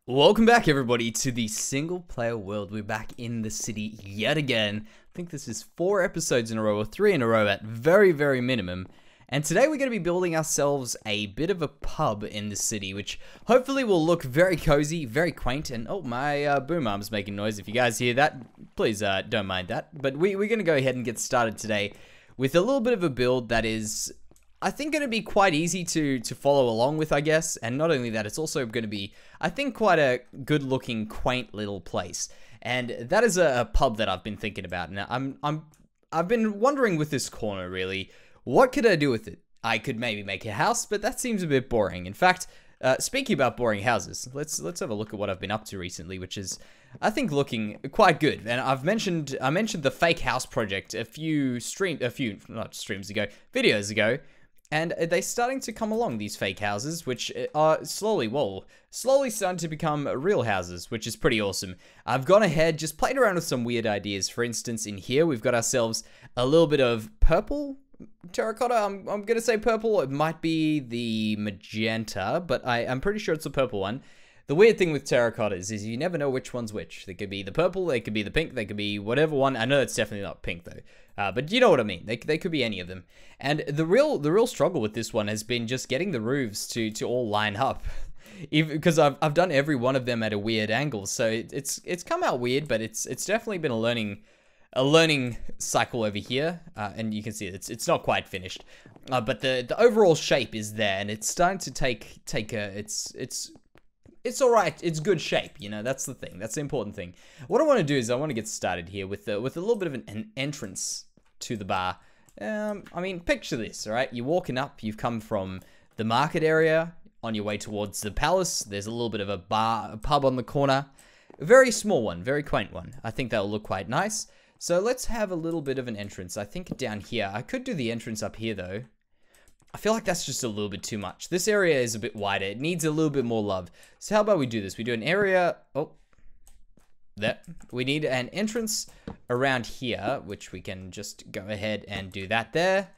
Welcome back, everybody, to the single player world. We're back in the city yet again. I think this is 4 episodes in a row, or 3 in a row at very minimum. And today we're going to be building ourselves a bit of a pub in the city, which hopefully will look very cozy, very quaint. And oh, my boom arm's making noise. If you guys hear that, please don't mind that. But we're going to go ahead and get started today with a little bit of a build that is, I think, going to be quite easy to follow along with, I guess. And not only that, it's also going to be, I think, quite a good-looking, quaint little place. And that is a pub that I've been thinking about. And I've been wondering with this corner, really, what could I do with it? I could maybe make a house, but that seems a bit boring. In fact, speaking about boring houses, let's have a look at what I've been up to recently, which is, I think, looking quite good. And I mentioned the fake house project videos ago. And they're starting to come along, these fake houses, which are slowly starting to become real houses, which is pretty awesome. I've gone ahead, just played around with some weird ideas. For instance, in here, we've got ourselves a little bit of purple terracotta. I'm going to say purple. It might be the magenta, but I'm pretty sure it's the purple one. The weird thing with terracottas is you never know which one's which. They could be the purple, they could be the pink, they could be whatever one. I know it's definitely not pink though, but you know what I mean. They could be any of them. And the real struggle with this one has been just getting the roofs to all line up, because I've done every one of them at a weird angle. So it's come out weird, but it's definitely been a learning cycle over here, and you can see it's not quite finished, but the overall shape is there, and it's starting to take it's all right. It's good shape, you know. That's the thing. That's the important thing. What I want to do is I want to get started here with a little bit of an entrance to the bar. I mean, picture this, all right? You're walking up. You've come from the market area on your way towards the palace. There's a little bit of a pub on the corner. A very small one, very quaint one. I think that'll look quite nice. So let's have a little bit of an entrance. I think down here. I could do the entrance up here, though. I feel like that's just a little bit too much. This area is a bit wider. It needs a little bit more love. So how about we do this? We do an area... Oh. There. We need an entrance around here, which we can just go ahead and do that there.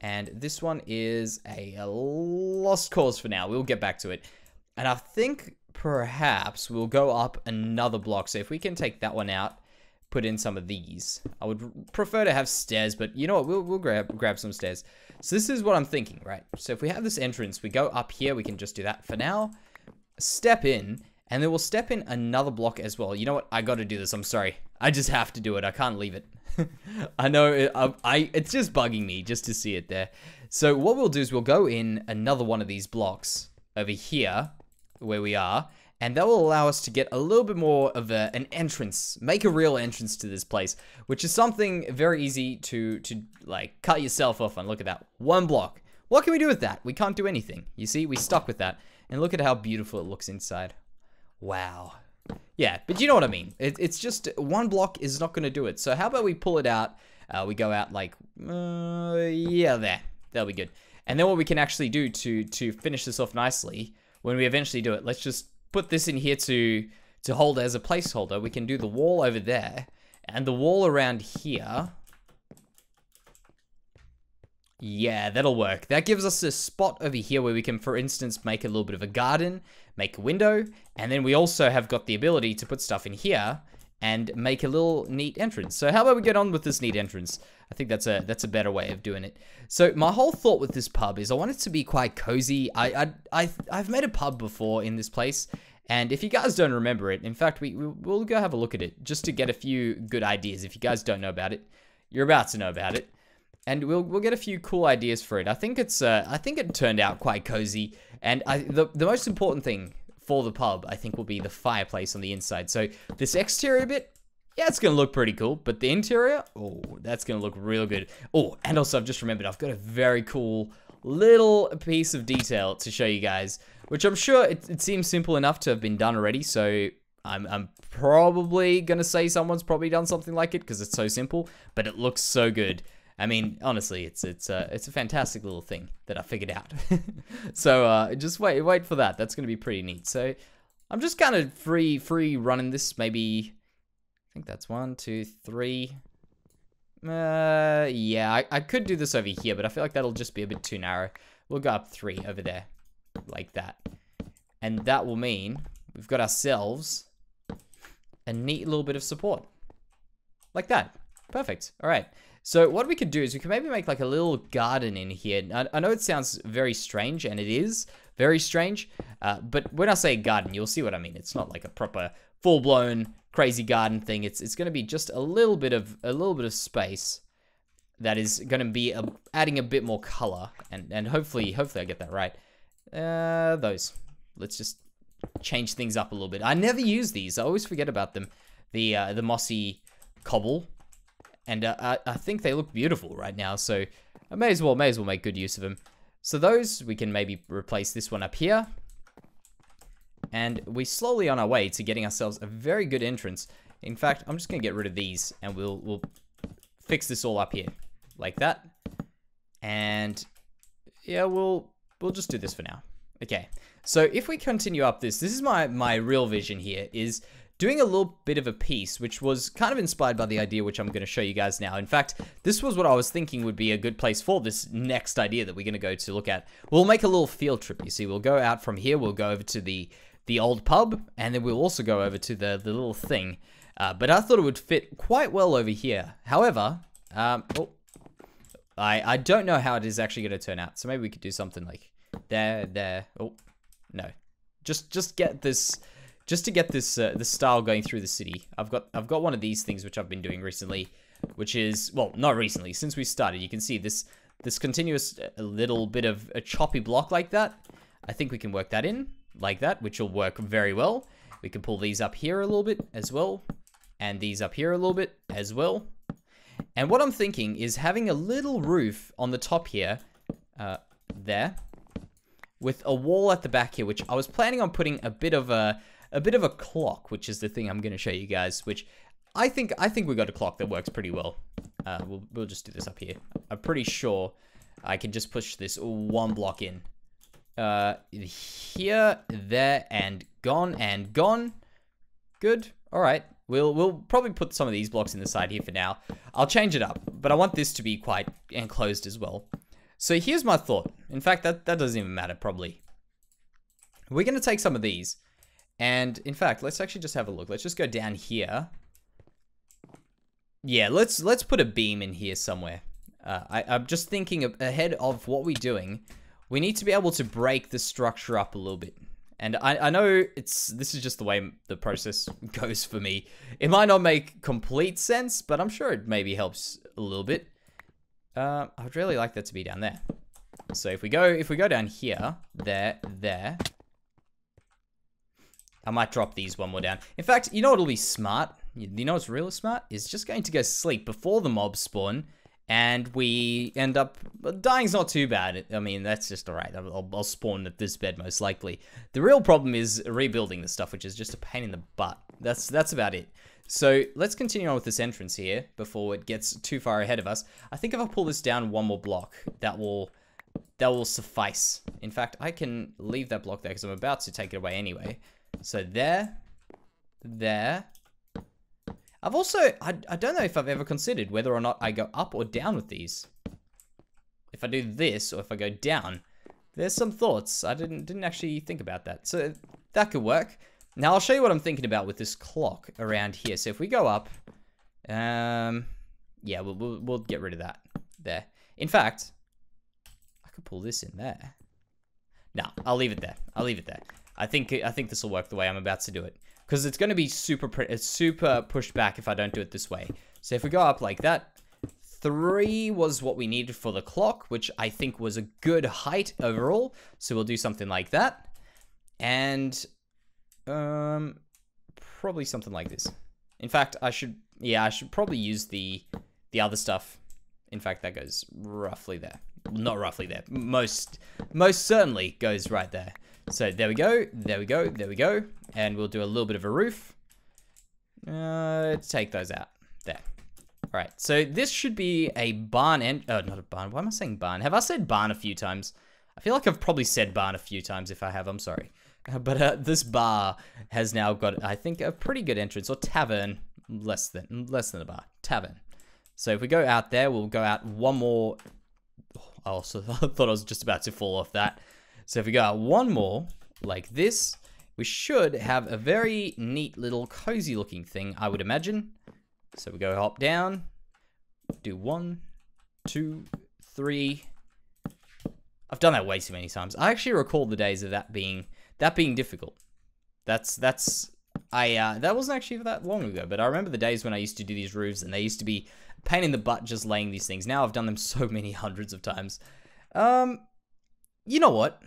And this one is a lost cause for now. We'll get back to it. And I think perhaps we'll go up another block. So if we can take that one out, put in some of these. I would prefer to have stairs, but you know what? We'll grab some stairs. So this is what I'm thinking, right? So if we have this entrance, we go up here. We can just do that for now. Step in, and then we'll step in another block as well. You know what? I got to do this. I'm sorry. I just have to do it. I can't leave it. I know it's just bugging me just to see it there. So what we'll do is we'll go in another one of these blocks over here where we are. And that will allow us to get a little bit more of an entrance, make a real entrance to this place, which is something very easy to like cut yourself off on. Look at that, one block. What can we do with that? We can't do anything. You see, we stuck with that. And look at how beautiful it looks inside. Wow. Yeah, but you know what I mean. It's just one block is not going to do it. So how about we pull it out? We go out like, yeah, there. That'll be good. And then what we can actually do to finish this off nicely, when we eventually do it, let's just put this in here to hold as a placeholder. We can do the wall over there and the wall around here. Yeah, that'll work. That gives us a spot over here where we can, for instance, make a little bit of a garden, make a window, and then we also have got the ability to put stuff in here and make a little neat entrance. So how about we get on with this neat entrance? I think that's a better way of doing it. So my whole thought with this pub is I want it to be quite cozy. I've made a pub before in this place, and if you guys don't remember it, in fact, we'll go have a look at it just to get a few good ideas. If you guys don't know about it, you're about to know about it, and we'll get a few cool ideas for it. I think it turned out quite cozy, and the most important thing for the pub, I think, will be the fireplace on the inside. So this exterior bit, yeah, it's going to look pretty cool. But the interior, oh, that's going to look real good. Oh, and also I've just remembered, I've got a very cool little piece of detail to show you guys, which I'm sure it seems simple enough to have been done already. So I'm probably going to say someone's probably done something like it because it's so simple, but it looks so good. I mean, honestly, it's a fantastic little thing that I figured out. So just wait for that. That's going to be pretty neat. So I'm just kind of free running this. Maybe I think that's 1, 2, 3. Yeah, I could do this over here, but I feel like that'll just be a bit too narrow. We'll go up 3 over there, like that. And that will mean we've got ourselves a neat little bit of support. Like that. Perfect. All right. So what we could do is we could maybe make like a little garden in here. I know it sounds very strange, and it is very strange. But when I say garden, you'll see what I mean. It's not like a proper full-blown crazy garden thing. It's going to be just a little bit of space that is going to be adding a bit more color, and hopefully I get that right. Those. Let's just change things up a little bit. I never use these. I always forget about them. The Mossy Cobble. And I think they look beautiful right now, so I may as well make good use of them. So those, we can maybe replace this one up here. And we slowly on our way to getting ourselves a very good entrance. In fact, I'm just going to get rid of these, and we'll fix this all up here. Like that. And yeah, we'll just do this for now. Okay, so if we continue up this is my real vision here, is doing a little bit of a piece, which was kind of inspired by the idea which I'm going to show you guys now. In fact, this was what I was thinking would be a good place for this next idea that we're going to go to look at. We'll make a little field trip, you see. We'll go out from here, we'll go over to the old pub, and then we'll also go over to the little thing. But I thought it would fit quite well over here. However, I don't know how it is actually going to turn out. So maybe we could do something like there. Oh, no. Just get this... Just to get this style going through the city, I've got one of these things which I've been doing recently, which is, well, not recently, since we started. You can see this continuous little bit of a choppy block like that. I think we can work that in like that, which will work very well. We can pull these up here a little bit as well, and these up here a little bit as well. And what I'm thinking is having a little roof on the top here, there, with a wall at the back here, which I was planning on putting a bit of a clock, which is the thing I'm going to show you guys, which I think we got a clock that works pretty well. We'll just do this up here. I'm pretty sure I can just push this one block in. Here, there, and gone. Good. All right. We'll probably put some of these blocks in the side here for now. I'll change it up, but I want this to be quite enclosed as well. So here's my thought. In fact, that doesn't even matter, probably. We're going to take some of these. And in fact, let's actually just have a look. Let's just go down here. Yeah, let's put a beam in here somewhere. I'm just thinking ahead of what we're doing. We need to be able to break the structure up a little bit. And I know this is just the way the process goes for me. It might not make complete sense, but I'm sure it maybe helps a little bit. I would really like that to be down there. So if we go down here, there. I might drop these one more down. In fact, you know what'll be smart? You know what's really smart? Is just going to go sleep before the mobs spawn, and we end up... Dying's not too bad. I mean, that's just alright. I'll spawn at this bed most likely. The real problem is rebuilding the stuff, which is just a pain in the butt. That's about it. So let's continue on with this entrance here before it gets too far ahead of us. I think if I pull this down one more block, that will suffice. In fact, I can leave that block there because I'm about to take it away anyway. So there. I've also, I don't know if I've ever considered whether or not I go up or down with these. If I do this or if I go down, there's some thoughts. I didn't actually think about that. So that could work. Now I'll show you what I'm thinking about with this clock around here. So if we go up, yeah, we'll get rid of that there. In fact, I could pull this in there. No, I'll leave it there. I think this will work the way I'm about to do it, because it's going to be super pushed back if I don't do it this way. So if we go up like that, 3 was what we needed for the clock, which I think was a good height overall. So we'll do something like that, and probably something like this. In fact, I should probably use the other stuff. In fact, that goes roughly there. Not roughly there. Most certainly goes right there. So there we go. And we'll do a little bit of a roof. Take those out. There. All right. So this should be a barn and... Oh, not a barn. Why am I saying barn? Have I said barn a few times? I feel like I've probably said barn a few times. If I have, I'm sorry. But this bar has now got, I think, a pretty good entrance. Or tavern. Less than a bar. Tavern. So if we go out there, we'll go out one more... I also thought I was just about to fall off that. So if we go out one more, like this, we should have a very neat little cozy looking thing, I would imagine. So we go hop down, do 1, 2, 3. I've done that way too many times. I actually recall the days of that being difficult. That wasn't actually that long ago, but I remember the days when I used to do these roofs and they used to be a pain in the butt just laying these things. Now I've done them so many hundreds of times. You know what?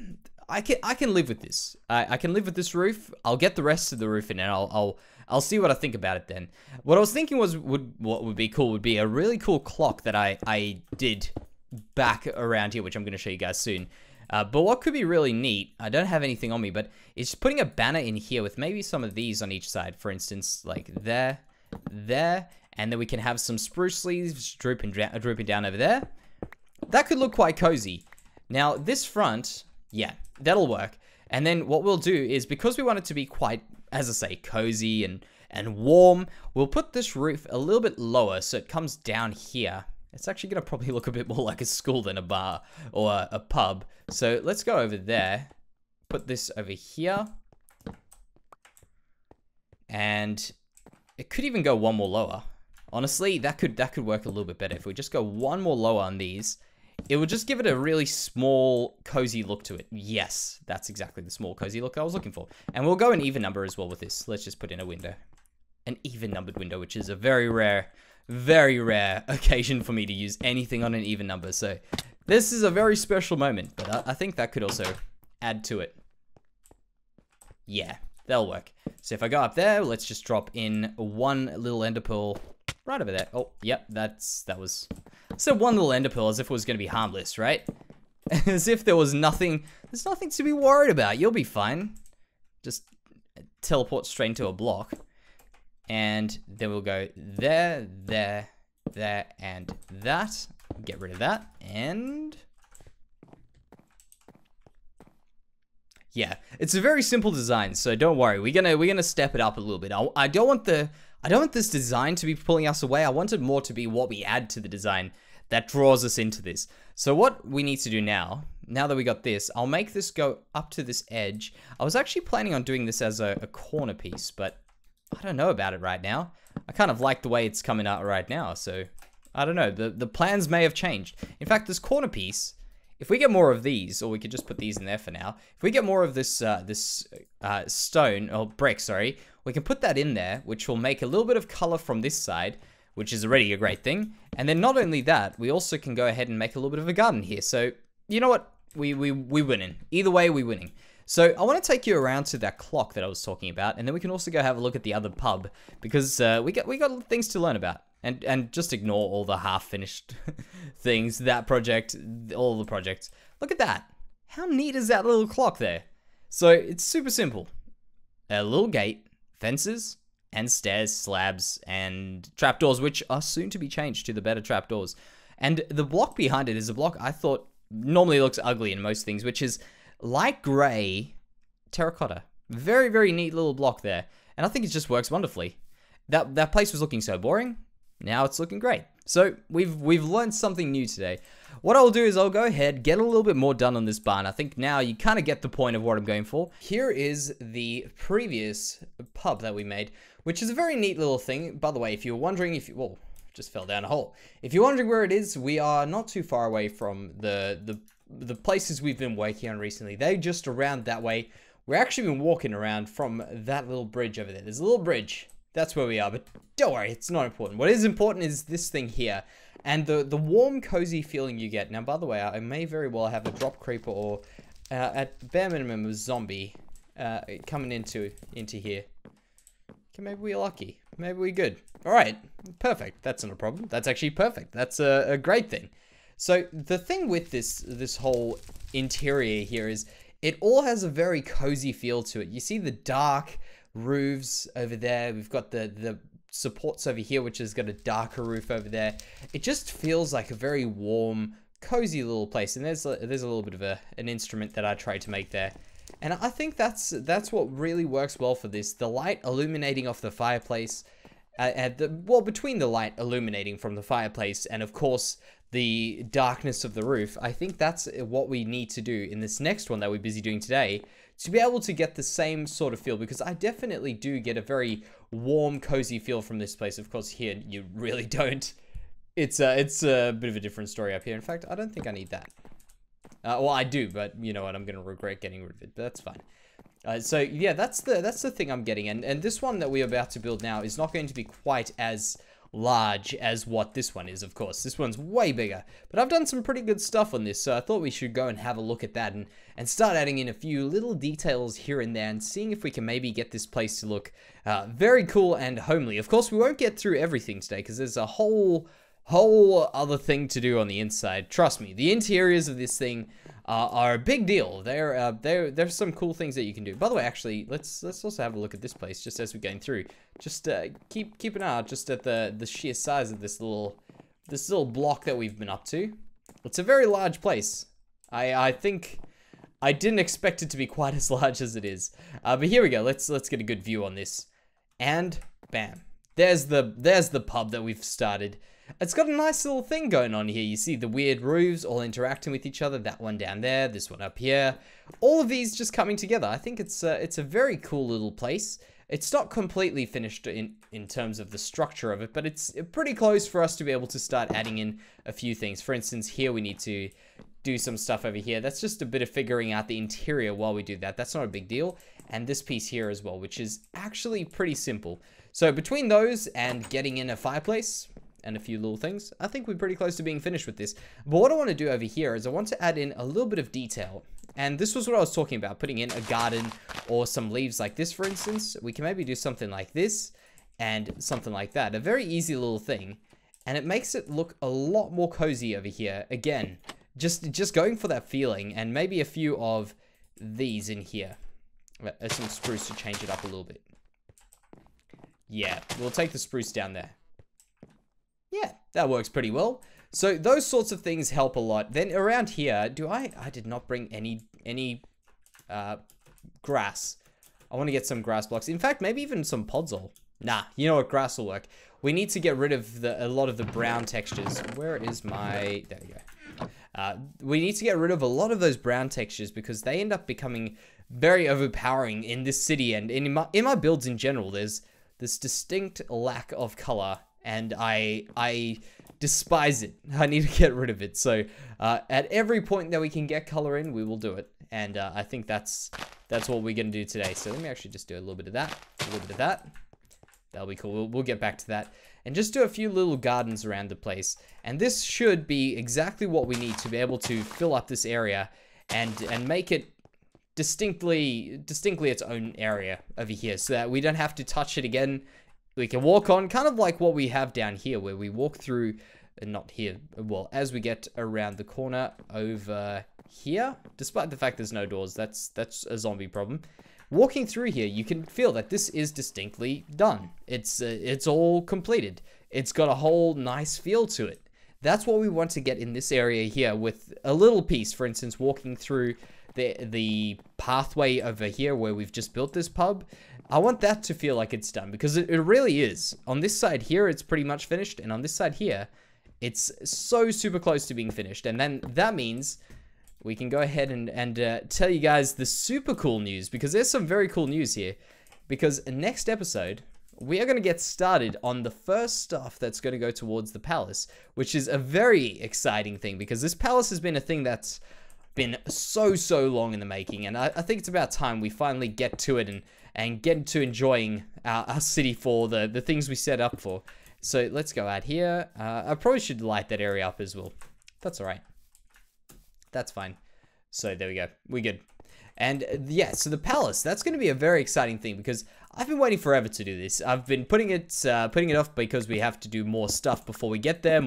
I can live with this. I can live with this roof. I'll get the rest of the roof in, and I'll see what I think about it then. What I was thinking was what would be cool would be a really cool clock that I did back around here, which I'm going to show you guys soon. But what could be really neat, I don't have anything on me, but it's just putting a banner in here with maybe some of these on each side. For instance, like there, and then we can have some spruce leaves drooping down over there. That could look quite cozy. Now, this front, yeah, that'll work. And then what we'll do is, because we want it to be quite, as I say, cozy and warm, we'll put this roof a little bit lower so it comes down here. It's actually going to probably look a bit more like a school than a bar or a pub. So let's go over there, put this over here. And it could even go one more lower. Honestly, that could work a little bit better. If we just go one more lower on these, it would just give it a really small, cozy look to it. Yes, that's exactly the small, cozy look I was looking for. And we'll go an even number as well with this. Let's just put in a window. An even numbered window, which is a very rare occasion for me to use anything on an even number. So this is a very special moment, but I think that could also add to it. Yeah, that'll work. So if I go up there, let's just drop in one little ender pearl right over there. Oh, yep, that was... So one little ender pearl as if it was going to be harmless, right? As if there was nothing... There's nothing to be worried about. You'll be fine. Just teleport straight into a block. And then we'll go there, there, there, and that. Get rid of that. And... yeah, it's a very simple design, so don't worry. We're gonna step it up a little bit. I don't want this design to be pulling us away. I want it more to be what we add to the design that draws us into this. So what we need to do now that we got this, I'll make this go up to this edge. I was actually planning on doing this as a corner piece, but I don't know about it right now. I kind of like the way it's coming out right now, so I don't know. The plans may have changed. In fact, this corner piece, if we get more of these, or we could just put these in there for now. If we get more of this stone, or brick, sorry, we can put that in there, which will make a little bit of color from this side, which is already a great thing. And then not only that, we also can go ahead and make a little bit of a garden here. So, you know what? We winning. Either way, we winning. So I want to take you around to that clock that I was talking about, and then we can also go have a look at the other pub, because we got things to learn about. And just ignore all the half-finished things, that project, all the projects. Look at that. How neat is that little clock there? So it's super simple. A little gate, fences, and stairs, slabs, and trapdoors, which are soon to be changed to the better trapdoors. And the block behind it is a block I thought normally looks ugly in most things, which is light gray terracotta. Very, very neat little block there. And I think it just works wonderfully. That place was looking so boring. Now it's looking great. So we've learned something new today. What I'll do is I'll go ahead, get a little bit more done on this barn. I think now you kind of get the point of what I'm going for. Here is the previous pub that we made, which is a very neat little thing. By the way, if you're wondering well, just fell down a hole. If you're wondering where it is, we are not too far away from the places we've been working on recently. They're just around that way. We're actually been walking around from that little bridge over there. There's a little bridge. That's where we are, but don't worry, it's not important. What is important is this thing here, and the warm, cozy feeling you get. Now, by the way, I may very well have a drop creeper or, at bare minimum, a zombie coming into here. Okay, maybe we're lucky. Maybe we're good. All right, perfect. That's not a problem. That's actually perfect. That's a great thing. So the thing with this whole interior here is it all has a very cozy feel to it. You see the dark roofs over there. We've got the supports over here, which has got a darker roof over there. It just feels like a very warm, cozy little place. And there's a little bit of an instrument that I tried to make there. And I think that's what really works well for this. The light illuminating off the fireplace, between the light illuminating from the fireplace and of course the darkness of the roof. I think that's what we need to do in this next one that we're busy doing today to be able to get the same sort of feel, because I definitely do get a very warm, cozy feel from this place. Of course, here you really don't. It's a bit of a different story up here. In fact, I don't think I need that. Well, I do, but you know what? I'm going to regret getting rid of it, but that's fine. So yeah, that's the thing I'm getting. And this one that we're about to build now is not going to be quite as large as what this one is, of course. This one's way bigger, but I've done some pretty good stuff on this, so I thought we should go and have a look at that and start adding in a few little details here and there and seeing if we can maybe get this place to look very cool and homely. Of course, we won't get through everything today because there's a whole other thing to do on the inside. Trust me, the interiors of this thing are a big deal. There's some cool things that you can do. By the way, actually, let's also have a look at this place just as we're going through. Just keep an eye out just at the sheer size of this little block that we've been up to. It's a very large place. I think I didn't expect it to be quite as large as it is. But here we go. Let's get a good view on this. And bam, there's the pub that we've started. It's got a nice little thing going on here. You see the weird roofs all interacting with each other. That one down there, this one up here. All of these just coming together. I think it's a very cool little place. It's not completely finished in terms of the structure of it, but it's pretty close for us to be able to start adding in a few things. For instance, here we need to do some stuff over here. That's just a bit of figuring out the interior while we do that. That's not a big deal. And this piece here as well, which is actually pretty simple. So between those and getting in a fireplace and a few little things, I think we're pretty close to being finished with this. But what I want to do over here is I want to add in a little bit of detail. And this was what I was talking about, putting in a garden or some leaves like this, for instance. We can maybe do something like this and something like that. A very easy little thing. And it makes it look a lot more cozy over here. Again, just going for that feeling, and maybe a few of these in here. Some spruce to change it up a little bit. Yeah, we'll take the spruce down there. Yeah, that works pretty well. So those sorts of things help a lot. Then around here, I did not bring any grass. I want to get some grass blocks. In fact, maybe even some podzol. Nah, you know what, grass will work. We need to get rid of a lot of the brown textures. Where is my, there we go. We need to get rid of a lot of those brown textures because they end up becoming very overpowering in this city and in my builds in general. There's this distinct lack of color, and I despise it. I need to get rid of it. So at every point that we can get color in, we will do it. And I think that's what we're gonna do today. So let me actually just do a little bit of that, a little bit of that. That'll be cool. We'll get back to that. And just do a few little gardens around the place. And this should be exactly what we need to be able to fill up this area and make it distinctly its own area over here, so that we don't have to touch it again. We can walk on, kind of like what we have down here, where we walk through, not here, well, as we get around the corner over here, despite the fact there's no doors, that's a zombie problem. Walking through here, you can feel that this is distinctly done. It's all completed. It's got a whole nice feel to it. That's what we want to get in this area here with a little piece, for instance, walking through the pathway over here where we've just built this pub. I want that to feel like it's done, because it really is. On this side here, it's pretty much finished, and on this side here, it's so super close to being finished. And then that means we can go ahead and tell you guys the super cool news, because there's some very cool news here. Because next episode, we are going to get started on the first stuff that's going to go towards the palace, which is a very exciting thing, because this palace has been a thing that's been so long in the making, and I think it's about time we finally get to it and get to enjoying our city for the things we set up for. So let's go out here. I probably should light that area up as well. That's all right. That's fine. So there we go. We're good. And yeah, so the palace, that's going to be a very exciting thing, because I've been waiting forever to do this. I've been putting it off because we have to do more stuff before we get there,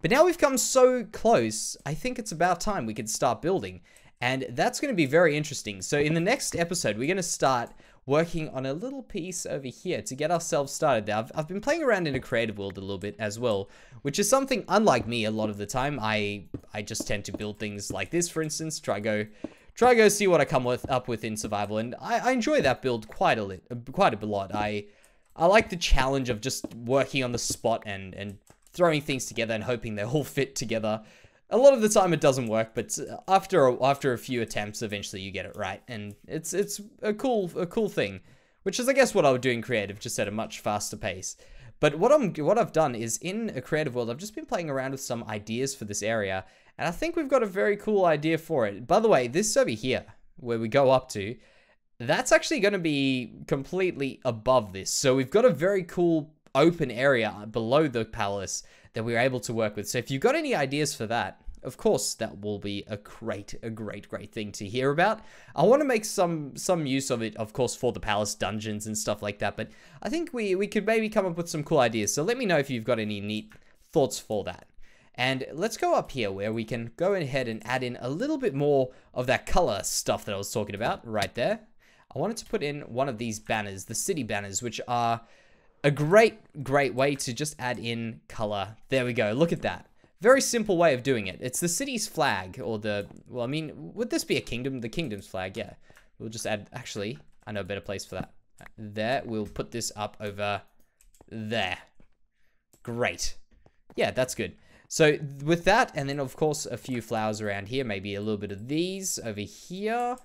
But now we've come so close, I think it's about time we can start building. And that's going to be very interesting. So in the next episode, we're going to start working on a little piece over here to get ourselves started there. I've been playing around in a creative world a little bit as well, which is something unlike me a lot of the time. I just tend to build things like this, for instance, try go see what I come up with in survival, and I enjoy that build quite a lot. I like the challenge of just working on the spot and throwing things together and hoping they all fit together. A lot of the time it doesn't work, but after a few attempts, eventually you get it right, and it's a cool thing, which is I guess what I would do in creative, just at a much faster pace. But what I've done is in a creative world, I've just been playing around with some ideas for this area, and I think we've got a very cool idea for it. By the way, this over here, where we go up to, that's actually going to be completely above this. So we've got a very cool open area below the palace that we're able to work with. So if you've got any ideas for that, of course, that will be a great thing to hear about. I want to make some use of it, of course, for the palace dungeons and stuff like that. But I think we could maybe come up with some cool ideas. So let me know if you've got any neat thoughts for that. And let's go up here where we can go ahead and add in a little bit more of that color stuff that I was talking about right there. I wanted to put in one of these banners, the city banners, which are a great way to just add in color. There we go. Look at that. Very simple way of doing it. It's the city's flag, or well, I mean, would this be a kingdom? The kingdom's flag, yeah. We'll just add, actually, I know a better place for that. There, we'll put this up over there. Great. Yeah, that's good. So with that, and then of course a few flowers around here, maybe a little bit of these over here,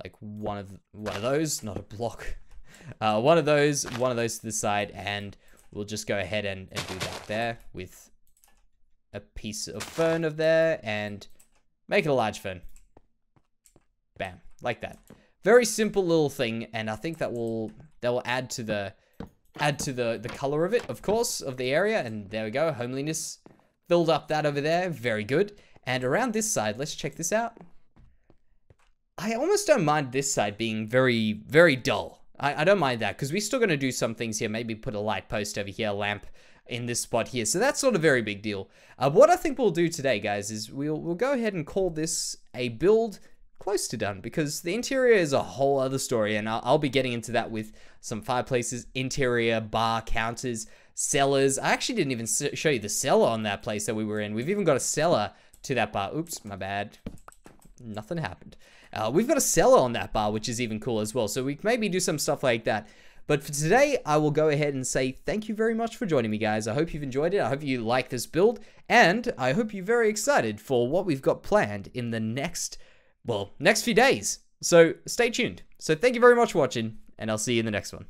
like one of those, not a block, one of those to the side, and we'll just go ahead and do that there with a piece of fern over there, and make it a large fern. Bam, like that. Very simple little thing, and I think that will add to the color of it, of course, of the area. And there we go, homeliness. Build up that over there, very good. And around this side, let's check this out. I almost don't mind this side being very dull. I don't mind that, because we're still going to do some things here. Maybe put a light post over here, a lamp in this spot here. So that's not a very big deal. What I think we'll do today, guys, is we'll go ahead and call this a build close to done, because the interior is a whole other story, and I'll be getting into that with some fireplaces, interior, bar, counters, cellars. I actually didn't even show you the cellar on that place that we were in. We've even got a cellar to that bar. Oops, my bad. Nothing happened. We've got a cellar on that bar, which is even cool as well. So we maybe do some stuff like that. But for today, I will go ahead and say thank you very much for joining me, guys. I hope you've enjoyed it. I hope you like this build, and I hope you're very excited for what we've got planned in the next few days. So stay tuned. So thank you very much for watching, and I'll see you in the next one.